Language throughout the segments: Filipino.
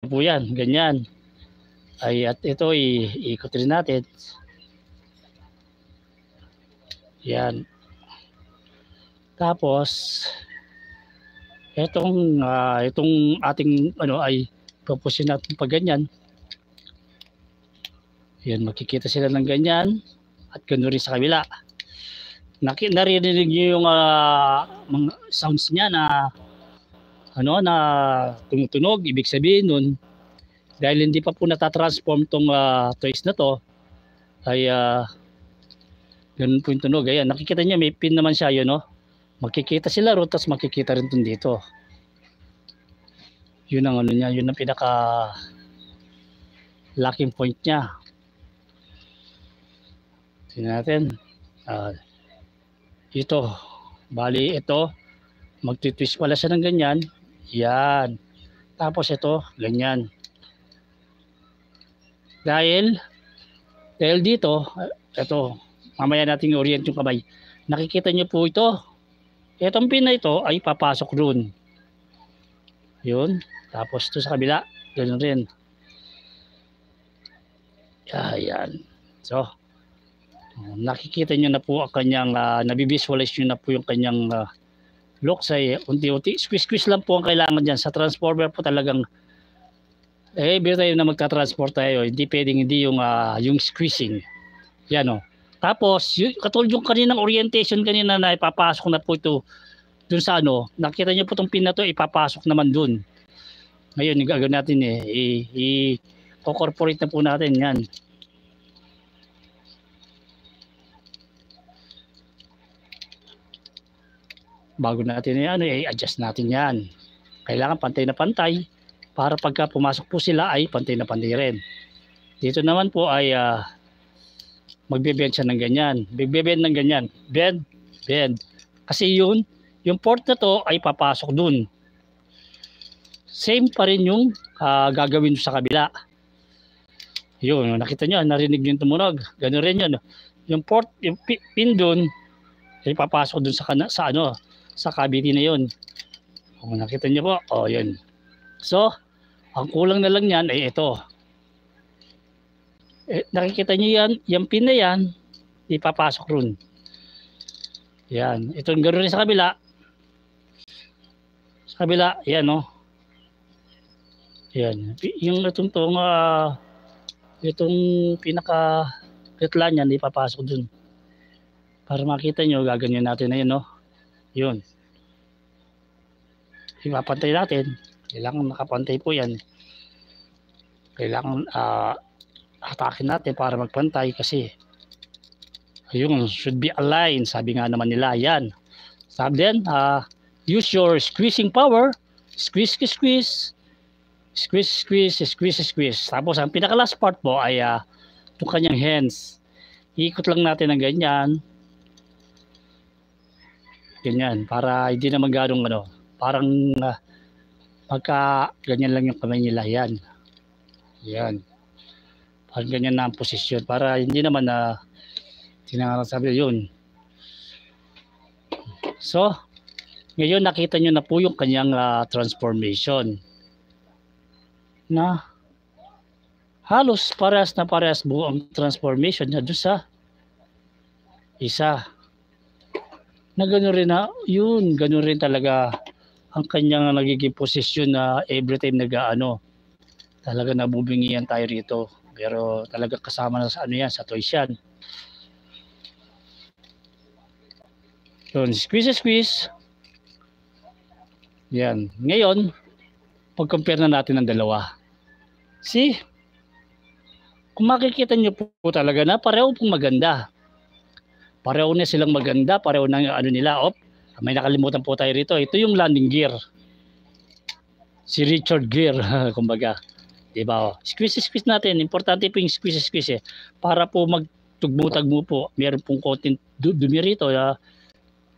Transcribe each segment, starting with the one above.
po yan, ganyan. Ay, at ito iikot rin natin. Yan. Tapos itong ating ay pupusin natin pag ganyan. Yan, makikita sila ng ganyan at ganoon rin sa kabila. Naririnig niyo yung mga sounds niya na na tumutunog. Ibig sabihin nun, dahil hindi pa po natatransform tong toys na to, ay ganun po yung tunog. Ayan, nakikita niyo may pin naman siya yun, no? Makikita sila ro, tapos makikita rin dun dito. Yun ang niya, yun ang pinaka locking point niya. Tingnan natin. Ito, bali ito, magtitwist pala siya ng ganyan. Yan. Tapos ito, ganyan. Dahil dito, ito, mamaya natin i-orient yung kamay. Nakikita niyo po ito. Itong pin na ito ay papasok doon. Yun. Tapos ito sa kabila, ganoon rin. Ayan. So, nakikita niyo na po ang kanyang, nabivisualize niyo na po yung kanyang looks ay unti-unti. Squeeze lang po ang kailangan dyan. Sa transformer po talagang, every time na magta-transport tayo, hindi pwedeng hindi yung squeezing. Yan o. Tapos, katulad yung kaninang orientation kanina na ipapasok na po ito dun sa nakita niyo po itong pin na to, ipapasok naman dun. Ngayon, yung gagawin natin i-incorporate na po natin yan. Bago natin i-adjust natin yan. Kailangan pantay na pantay para pagka pumasok po sila ay pantay na pantay rin. Dito naman po ay magbe-bend siya ng ganyan. Magbe-bend ng ganyan. Bend. Kasi yung port na to ay papasok dun. Same pa rin yung gagawin sa kabila. Yun, nakita nyo, narinig yung tumunog. Ganun rin yun. Yung port, yung pin dun, ay papasok dun sa cavity na yun. Kung nakita nyo po, yun. So, ang kulang na lang yan ay ito. Nakikita nyo yan, yung pin na yan, ipapasok ron. Yan. Ito yung ganoon rin sa kabila. Sa kabila, yan Yan. Yung itong pinaka-petla niyan, ipapasok dun. Para makita nyo, gaganyan natin na yun, Yun. Ipapantay natin. Kailangan nakapantay po yan. Kailangan hatakin natin para magpantay kasi ayun, should be aligned. Sabi nga naman nila, yan. Sabi din, use your squeezing power. Squeeze. Tapos ang pinaka last part po ay itong kanyang hands. Ikot lang natin ng ganyan. Ganyan, para hindi naman ganong parang pagka ganyan lang yung kamay nila, yan. Parang ganyan na ang posisyon para hindi naman sabi yun. So, ngayon nakita nyo na po yung kanyang transformation na halos parehas buo ang transformation niya doon sa isa. Na gano'n rin gano'n rin talaga ang kanyang nagiging posisyon na every time talaga nabubingian tayo rito. Pero talaga kasama na sa yan, sa toys yan. Yun, squeeze. Yan. Ngayon, pag-compare na natin ng dalawa. See? Kung makikita nyo po talaga na pareho pong maganda. Pareho na silang maganda, pareho na nila. May nakalimutan po tayo rito. Ito yung landing gear. Si Richard Gere, kumbaga. Diba? Squeeze natin. Importante po yung squeeze para po magtugmo-tagmo po. Meron pong konting dumi rito.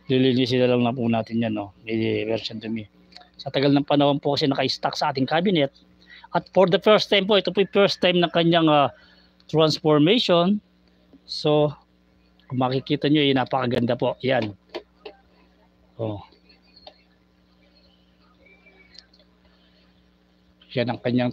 Lilinisin na lang po natin yan. May version dumi. Sa tagal ng panahon po kasi naka-stack sa ating cabinet. At for the first time po, ito po yung first time ng kanyang transformation. So, kung makikita nyo, napakaganda po. Yan. Yan ang kanyang